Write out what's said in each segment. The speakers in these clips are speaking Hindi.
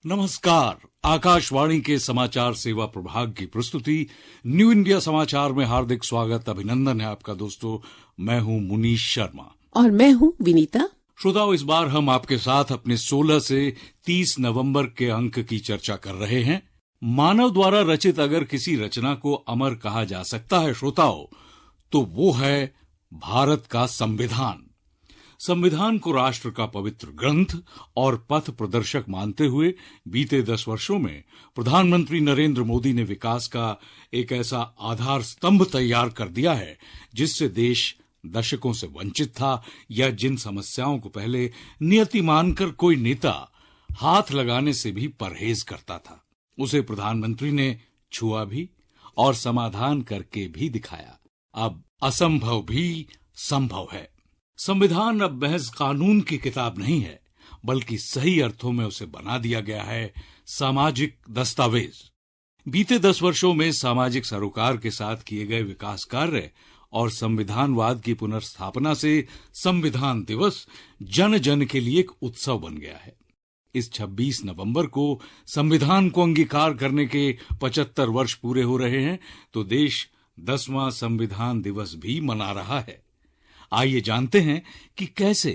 नमस्कार। आकाशवाणी के समाचार सेवा प्रभाग की प्रस्तुति न्यू इंडिया समाचार में हार्दिक स्वागत, अभिनंदन है आपका दोस्तों। मैं हूं मुनीश शर्मा और मैं हूं विनीता। श्रोताओं, इस बार हम आपके साथ अपने 16 से 30 नवंबर के अंक की चर्चा कर रहे हैं। मानव द्वारा रचित अगर किसी रचना को अमर कहा जा सकता है श्रोताओं, तो वो है भारत का संविधान। संविधान को राष्ट्र का पवित्र ग्रंथ और पथ प्रदर्शक मानते हुए बीते 10 वर्षों में प्रधानमंत्री नरेंद्र मोदी ने विकास का एक ऐसा आधार स्तंभ तैयार कर दिया है जिससे देश दशकों से वंचित था, या जिन समस्याओं को पहले नियति मानकर कोई नेता हाथ लगाने से भी परहेज करता था, उसे प्रधानमंत्री ने छुआ भी और समाधान करके भी दिखाया। अब असंभव भी संभव है। संविधान अब महज कानून की किताब नहीं है, बल्कि सही अर्थों में उसे बना दिया गया है सामाजिक दस्तावेज। बीते 10 वर्षों में सामाजिक सरोकार के साथ किए गए विकास कार्य और संविधानवाद की पुनर्स्थापना से संविधान दिवस जन जन के लिए एक उत्सव बन गया है। इस 26 नवंबर को संविधान को अंगीकार करने के 75 वर्ष पूरे हो रहे हैं, तो देश 10वां संविधान दिवस भी मना रहा है। आइए जानते हैं कि कैसे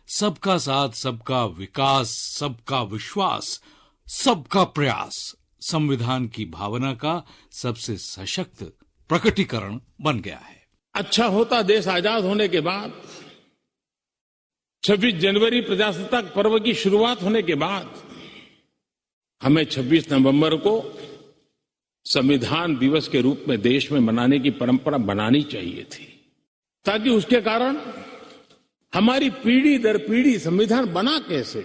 सबका साथ, सबका विकास, सबका विश्वास, सबका प्रयास संविधान की भावना का सबसे सशक्त प्रकटीकरण बन गया है। अच्छा होता देश आजाद होने के बाद, 26 जनवरी प्रजासत्ताक पर्व की शुरुआत होने के बाद हमें 26 नवंबर को संविधान दिवस के रूप में देश में मनाने की परंपरा बनानी चाहिए थी, ताकि उसके कारण हमारी पीढ़ी दर पीढ़ी संविधान बना कैसे,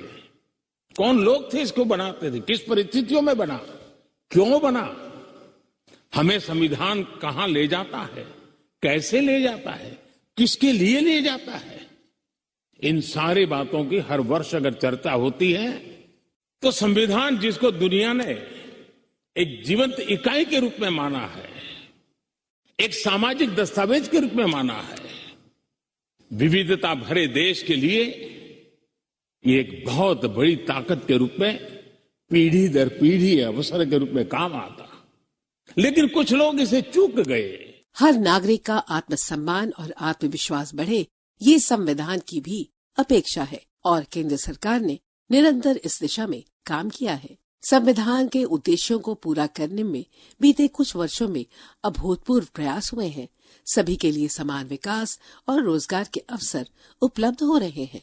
कौन लोग थे इसको बनाते थे, किस परिस्थितियों में बना, क्यों बना, हमें संविधान कहां ले जाता है, कैसे ले जाता है, किसके लिए ले जाता है, इन सारी बातों की हर वर्ष अगर चर्चा होती है तो संविधान जिसको दुनिया ने एक जीवंत इकाई के रूप में माना है, एक सामाजिक दस्तावेज के रूप में माना है, विविधता भरे देश के लिए ये एक बहुत बड़ी ताकत के रूप में पीढ़ी दर पीढ़ी अवसर के रूप में काम आता, लेकिन कुछ लोग इसे चूक गए। हर नागरिक का आत्मसम्मान और आत्मविश्वास बढ़े, ये संविधान की भी अपेक्षा है और केंद्र सरकार ने निरंतर इस दिशा में काम किया है। संविधान के उद्देश्यों को पूरा करने में बीते कुछ वर्षों में अभूतपूर्व प्रयास हुए हैं। सभी के लिए समान विकास और रोजगार के अवसर उपलब्ध हो रहे हैं।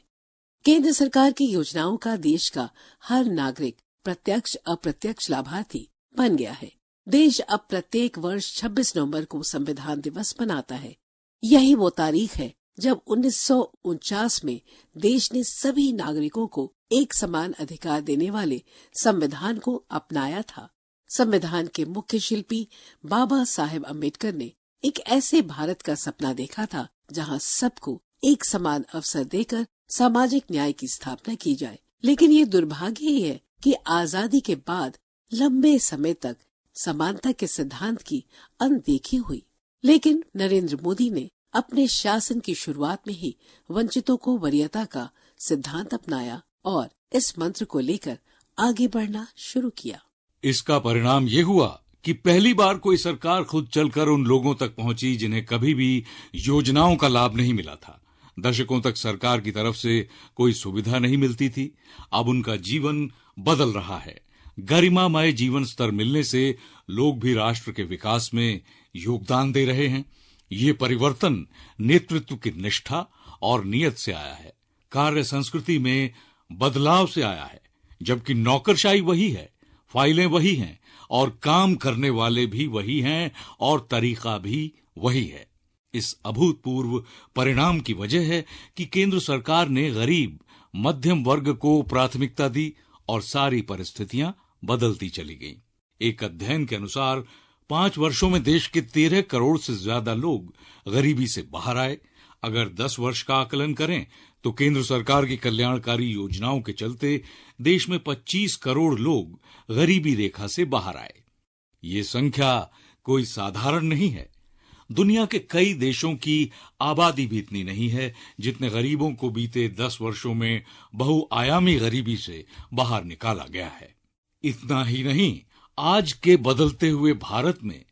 केंद्र सरकार की योजनाओं का देश का हर नागरिक प्रत्यक्ष अप्रत्यक्ष लाभार्थी बन गया है। देश अब प्रत्येक वर्ष 26 नवंबर को संविधान दिवस मनाता है। यही वो तारीख है जब 1949 में देश ने सभी नागरिकों को एक समान अधिकार देने वाले संविधान को अपनाया था। संविधान के मुख्य शिल्पी बाबा साहेब अम्बेडकर ने एक ऐसे भारत का सपना देखा था जहां सबको एक समान अवसर देकर सामाजिक न्याय की स्थापना की जाए। लेकिन ये दुर्भाग्य ही है कि आजादी के बाद लंबे समय तक समानता के सिद्धांत की अनदेखी हुई। लेकिन नरेंद्र मोदी ने अपने शासन की शुरुआत में ही वंचितों को वरीयता का सिद्धांत अपनाया और इस मंत्र को लेकर आगे बढ़ना शुरू किया। इसका परिणाम ये हुआ कि पहली बार कोई सरकार खुद चलकर उन लोगों तक पहुंची जिन्हें कभी भी योजनाओं का लाभ नहीं मिला था। दशकों तक सरकार की तरफ से कोई सुविधा नहीं मिलती थी। अब उनका जीवन बदल रहा है। गरिमामय जीवन स्तर मिलने से लोग भी राष्ट्र के विकास में योगदान दे रहे हैं। ये परिवर्तन नेतृत्व की निष्ठा और नियत से आया है। कार्य संस्कृति में बदलाव से आया है। जबकि नौकरशाही वही है, फाइलें वही हैं और काम करने वाले भी वही हैं और तरीका भी वही है। इस अभूतपूर्व परिणाम की वजह है कि केंद्र सरकार ने गरीब मध्यम वर्ग को प्राथमिकता दी और सारी परिस्थितियां बदलती चली गईं। एक अध्ययन के अनुसार 5 वर्षों में देश के 13 करोड़ से ज्यादा लोग गरीबी से बाहर आए। अगर 10 वर्ष का आकलन करें तो केंद्र सरकार की कल्याणकारी योजनाओं के चलते देश में 25 करोड़ लोग गरीबी रेखा से बाहर आए। ये संख्या कोई साधारण नहीं है। दुनिया के कई देशों की आबादी भी इतनी नहीं है जितने गरीबों को बीते 10 वर्षों में बहुआयामी गरीबी से बाहर निकाला गया है। इतना ही नहीं, आज के बदलते हुए भारत में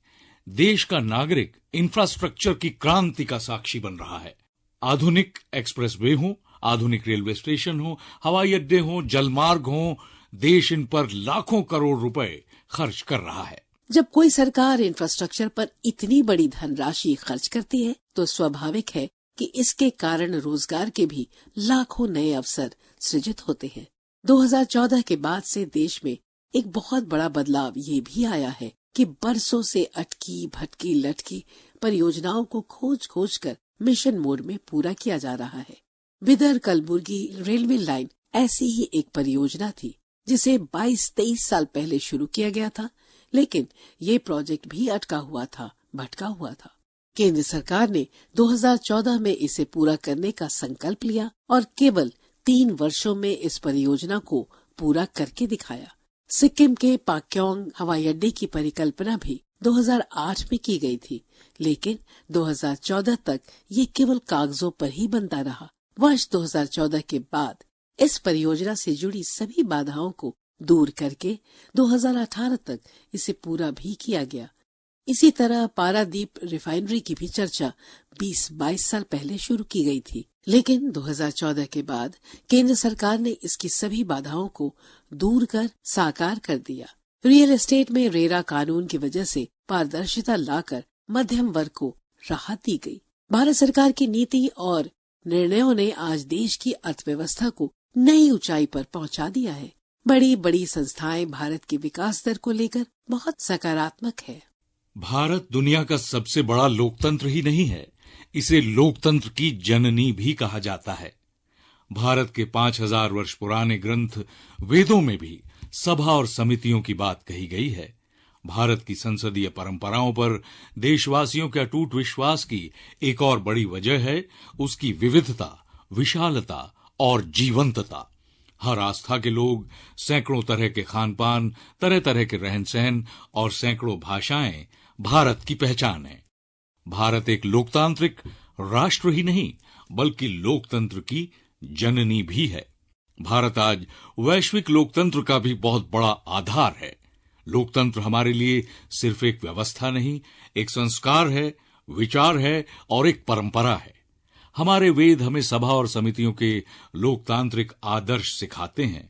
देश का नागरिक इंफ्रास्ट्रक्चर की क्रांति का साक्षी बन रहा है। आधुनिक एक्सप्रेसवे हो, आधुनिक रेलवे स्टेशन हो, हवाई अड्डे हो, जलमार्ग हो, देश इन पर लाखों करोड़ रुपए खर्च कर रहा है। जब कोई सरकार इंफ्रास्ट्रक्चर पर इतनी बड़ी धनराशि खर्च करती है तो स्वाभाविक है कि इसके कारण रोजगार के भी लाखों नए अवसर सृजित होते हैं। 2014 के बाद से देश में एक बहुत बड़ा बदलाव ये भी आया है कि बरसों से अटकी भटकी लटकी परियोजनाओं को खोज खोज कर मिशन मोड में पूरा किया जा रहा है। बिदर कलबुर्गी रेलवे लाइन ऐसी ही एक परियोजना थी जिसे 22-23 साल पहले शुरू किया गया था, लेकिन ये प्रोजेक्ट भी अटका हुआ था, भटका हुआ था। केंद्र सरकार ने 2014 में इसे पूरा करने का संकल्प लिया और केवल 3 वर्षों में इस परियोजना को पूरा करके दिखाया। सिक्किम के पाक्योंग हवाई अड्डे की परिकल्पना भी 2008 में की गई थी, लेकिन 2014 तक ये केवल कागजों पर ही बनता रहा। वर्ष 2014 के बाद इस परियोजना से जुड़ी सभी बाधाओं को दूर करके 2018 तक इसे पूरा भी किया गया। इसी तरह पारादीप रिफाइनरी की भी चर्चा 20-22 साल पहले शुरू की गई थी, लेकिन 2014 के बाद केंद्र सरकार ने इसकी सभी बाधाओं को दूर कर साकार कर दिया। रियल एस्टेट में रेरा कानून की वजह से पारदर्शिता लाकर मध्यम वर्ग को राहत दी गई। भारत सरकार की नीति और निर्णयों ने आज देश की अर्थव्यवस्था को नई ऊंचाई पर पहुंचा दिया है। बड़ी बड़ी संस्थाएं भारत के विकास दर को लेकर बहुत सकारात्मक है। भारत दुनिया का सबसे बड़ा लोकतंत्र ही नहीं है, इसे लोकतंत्र की जननी भी कहा जाता है। भारत के 5000 वर्ष पुराने ग्रंथ वेदों में भी सभा और समितियों की बात कही गई है। भारत की संसदीय परंपराओं पर देशवासियों के अटूट विश्वास की एक और बड़ी वजह है उसकी विविधता, विशालता और जीवंतता। हर आस्था के लोग, सैकड़ों तरह के खानपान, तरह तरह के रहन सहन और सैकड़ों भाषाएं भारत की पहचान है। भारत एक लोकतांत्रिक राष्ट्र ही नहीं बल्कि लोकतंत्र की जननी भी है। भारत आज वैश्विक लोकतंत्र का भी बहुत बड़ा आधार है। लोकतंत्र हमारे लिए सिर्फ एक व्यवस्था नहीं, एक संस्कार है, विचार है और एक परंपरा है। हमारे वेद हमें सभा और समितियों के लोकतांत्रिक आदर्श सिखाते हैं।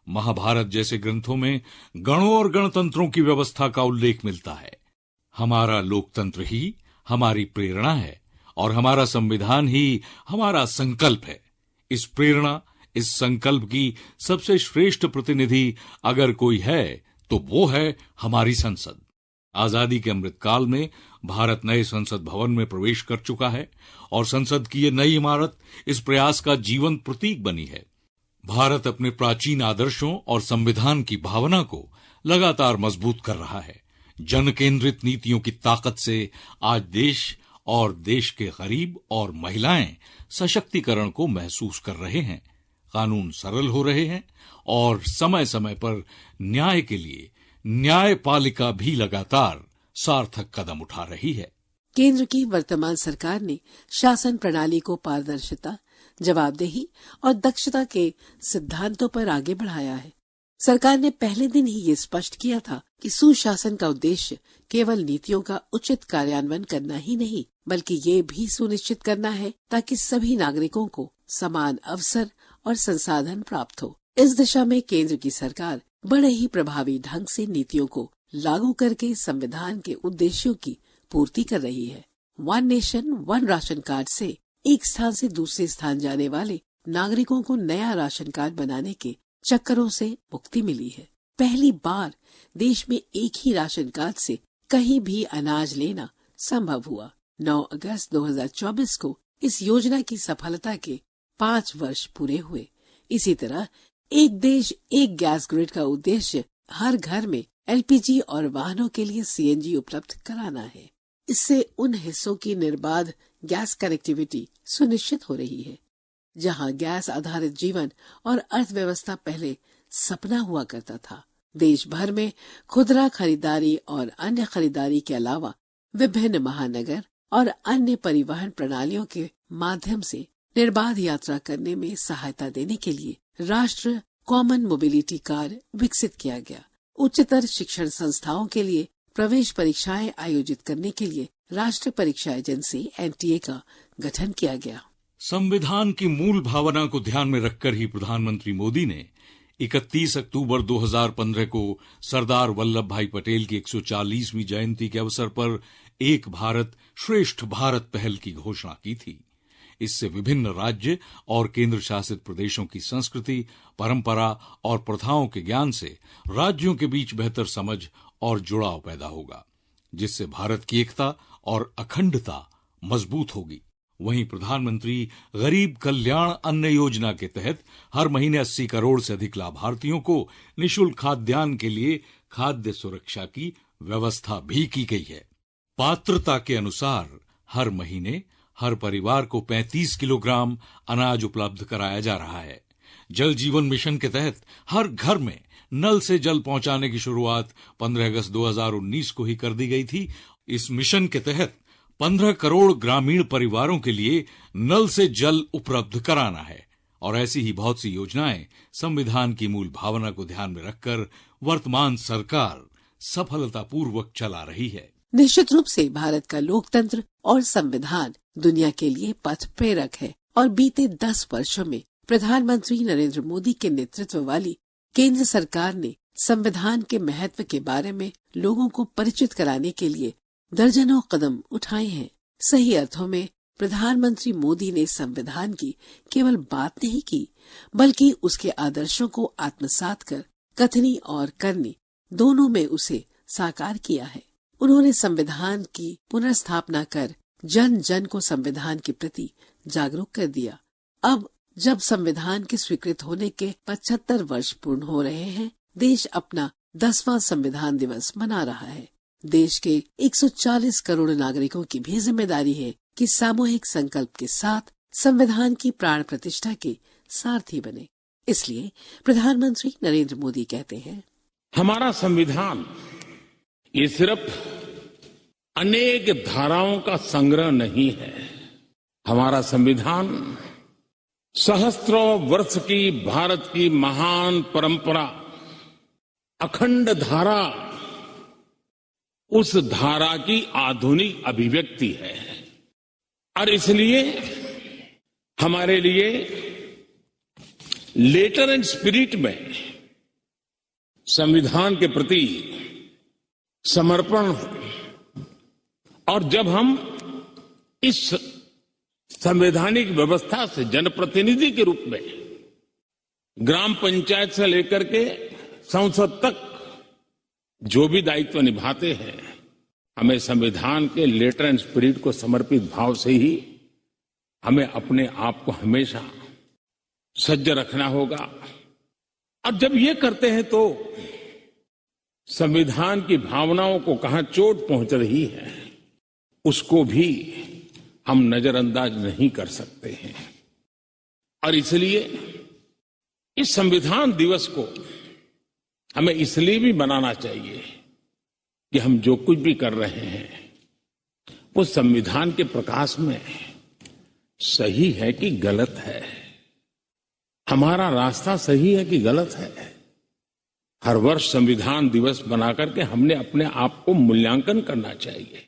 महाभारत जैसे ग्रंथों में गणों और गणतंत्रों की व्यवस्था का उल्लेख मिलता है। हमारा लोकतंत्र ही हमारी प्रेरणा है और हमारा संविधान ही हमारा संकल्प है। इस प्रेरणा, इस संकल्प की सबसे श्रेष्ठ प्रतिनिधि अगर कोई है तो वो है हमारी संसद। आजादी के अमृतकाल में भारत नए संसद भवन में प्रवेश कर चुका है और संसद की ये नई इमारत इस प्रयास का जीवंत प्रतीक बनी है। भारत अपने प्राचीन आदर्शों और संविधान की भावना को लगातार मजबूत कर रहा है। जन केंद्रित नीतियों की ताकत से आज देश और देश के गरीब और महिलाएं सशक्तिकरण को महसूस कर रहे हैं। कानून सरल हो रहे हैं और समय समय पर न्याय के लिए न्यायपालिका भी लगातार सार्थक कदम उठा रही है। केंद्र की वर्तमान सरकार ने शासन प्रणाली को पारदर्शिता, जवाबदेही और दक्षता के सिद्धांतों पर आगे बढ़ाया है। सरकार ने पहले दिन ही ये स्पष्ट किया था कि सुशासन का उद्देश्य केवल नीतियों का उचित कार्यान्वयन करना ही नहीं बल्कि ये भी सुनिश्चित करना है ताकि सभी नागरिकों को समान अवसर और संसाधन प्राप्त हो। इस दिशा में केंद्र की सरकार बड़े ही प्रभावी ढंग से नीतियों को लागू करके संविधान के उद्देश्यों की पूर्ति कर रही है। 1 नेशन 1 राशन कार्ड से एक स्थान से दूसरे स्थान जाने वाले नागरिकों को नया राशन कार्ड बनाने के चक्करों से मुक्ति मिली है। पहली बार देश में एक ही राशन कार्ड से कहीं भी अनाज लेना संभव हुआ। 9 अगस्त 2024 को इस योजना की सफलता के 5 वर्ष पूरे हुए। इसी तरह एक देश एक गैस ग्रिड का उद्देश्य हर घर में एलपीजी और वाहनों के लिए सीएनजी उपलब्ध कराना है। इससे उन हिस्सों की निर्बाध गैस कनेक्टिविटी सुनिश्चित हो रही है जहां गैस आधारित जीवन और अर्थव्यवस्था पहले सपना हुआ करता था। देश भर में खुदरा खरीदारी और अन्य खरीदारी के अलावा विभिन्न महानगर, और अन्य परिवहन प्रणालियों के माध्यम से निर्बाध यात्रा करने में सहायता देने के लिए राष्ट्र कॉमन मोबिलिटी कार्ड विकसित किया गया। उच्चतर शिक्षण संस्थाओं के लिए प्रवेश परीक्षाएं आयोजित करने के लिए राष्ट्रीय परीक्षा एजेंसी NTA का गठन किया गया। संविधान की मूल भावना को ध्यान में रखकर ही प्रधानमंत्री मोदी ने 31 अक्टूबर 2015 को सरदार वल्लभ भाई पटेल की 140वीं जयंती के अवसर पर एक भारत श्रेष्ठ भारत पहल की घोषणा की थी। इससे विभिन्न राज्य और केंद्र शासित प्रदेशों की संस्कृति, परंपरा और प्रथाओं के ज्ञान से राज्यों के बीच बेहतर समझ और जुड़ाव पैदा होगा, जिससे भारत की एकता और अखंडता मजबूत होगी। वहीं प्रधानमंत्री गरीब कल्याण अन्न योजना के तहत हर महीने 80 करोड़ से अधिक लाभार्थियों को निःशुल्क खाद्यान्न के लिए खाद्य सुरक्षा की व्यवस्था भी की गई है। पात्रता के अनुसार हर महीने हर परिवार को 35 किलोग्राम अनाज उपलब्ध कराया जा रहा है। जल जीवन मिशन के तहत हर घर में नल से जल पहुंचाने की शुरुआत 15 अगस्त 2019 को ही कर दी गई थी। इस मिशन के तहत 15 करोड़ ग्रामीण परिवारों के लिए नल से जल उपलब्ध कराना है और ऐसी ही बहुत सी योजनाएं संविधान की मूल भावना को ध्यान में रखकर वर्तमान सरकार सफलतापूर्वक चला रही है। निश्चित रूप से भारत का लोकतंत्र और संविधान दुनिया के लिए पथ प्रेरक है और बीते 10 वर्षों में प्रधानमंत्री नरेंद्र मोदी के नेतृत्व वाली केंद्र सरकार ने संविधान के महत्व के बारे में लोगों को परिचित कराने के लिए दर्जनों कदम उठाए हैं। सही अर्थों में प्रधानमंत्री मोदी ने संविधान की केवल बात नहीं की, बल्कि उसके आदर्शों को आत्मसात कर कथनी और करनी दोनों में उसे साकार किया है। उन्होंने संविधान की पुनर्स्थापना कर जन जन को संविधान के प्रति जागरूक कर दिया। अब जब संविधान के स्वीकृत होने के 75 वर्ष पूर्ण हो रहे हैं, देश अपना 10वां संविधान दिवस मना रहा है। देश के 140 करोड़ नागरिकों की भी जिम्मेदारी है कि सामूहिक संकल्प के साथ संविधान की प्राण प्रतिष्ठा के सारथी बने। इसलिए प्रधानमंत्री नरेंद्र मोदी कहते हैं, हमारा संविधान ये सिर्फ अनेक धाराओं का संग्रह नहीं है। हमारा संविधान सहस्त्रों वर्ष की भारत की महान परंपरा, अखंड धारा, उस धारा की आधुनिक अभिव्यक्ति है। और इसलिए हमारे लिए लेटर एंड स्पिरिट में संविधान के प्रति समर्पण, और जब हम इस संवैधानिक व्यवस्था से जनप्रतिनिधि के रूप में ग्राम पंचायत से लेकर के संसद तक जो भी दायित्व निभाते हैं, हमें संविधान के लेटर एंड स्पिरिट को समर्पित भाव से ही हमें अपने आप को हमेशा सज्ज रखना होगा। और जब ये करते हैं तो संविधान की भावनाओं को कहां चोट पहुंच रही है उसको भी हम नजरअंदाज नहीं कर सकते हैं। और इसलिए इस संविधान दिवस को हमें इसलिए भी मनाना चाहिए कि हम जो कुछ भी कर रहे हैं वो संविधान के प्रकाश में सही है कि गलत है, हमारा रास्ता सही है कि गलत है। हर वर्ष संविधान दिवस बना करके हमने अपने आप को मूल्यांकन करना चाहिए।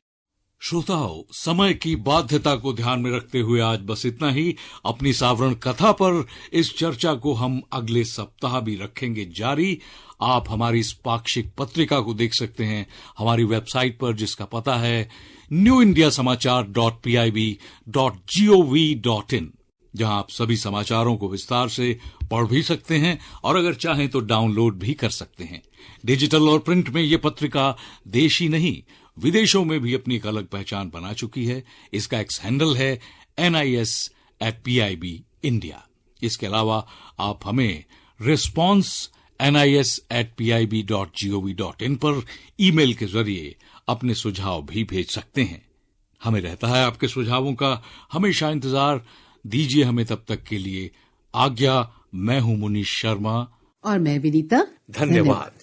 श्रोताओं, समय की बाध्यता को ध्यान में रखते हुए आज बस इतना ही। अपनी सावरण कथा पर इस चर्चा को हम अगले सप्ताह भी रखेंगे जारी। आप हमारी इस पाक्षिक पत्रिका को देख सकते हैं हमारी वेबसाइट पर, जिसका पता है newindiasamaachar.pib.gov.in, जहां आप सभी समाचारों को विस्तार से पढ़ भी सकते हैं और अगर चाहें तो डाउनलोड भी कर सकते हैं। डिजिटल और प्रिंट में ये पत्रिका देश ही नहीं विदेशों में भी अपनी एक अलग पहचान बना चुकी है। इसका एक्स हैंडल है NIS@PIB India। इसके अलावा आप हमें रिस्पॉन्स NIS@PIB.gov.in पर ईमेल के जरिए अपने सुझाव भी भेज सकते हैं। हमें रहता है आपके सुझावों का हमेशा इंतजार। दीजिए हमें तब तक के लिए आज्ञा। मैं हूं मुनीश शर्मा और मैं विनीता। धन्यवाद।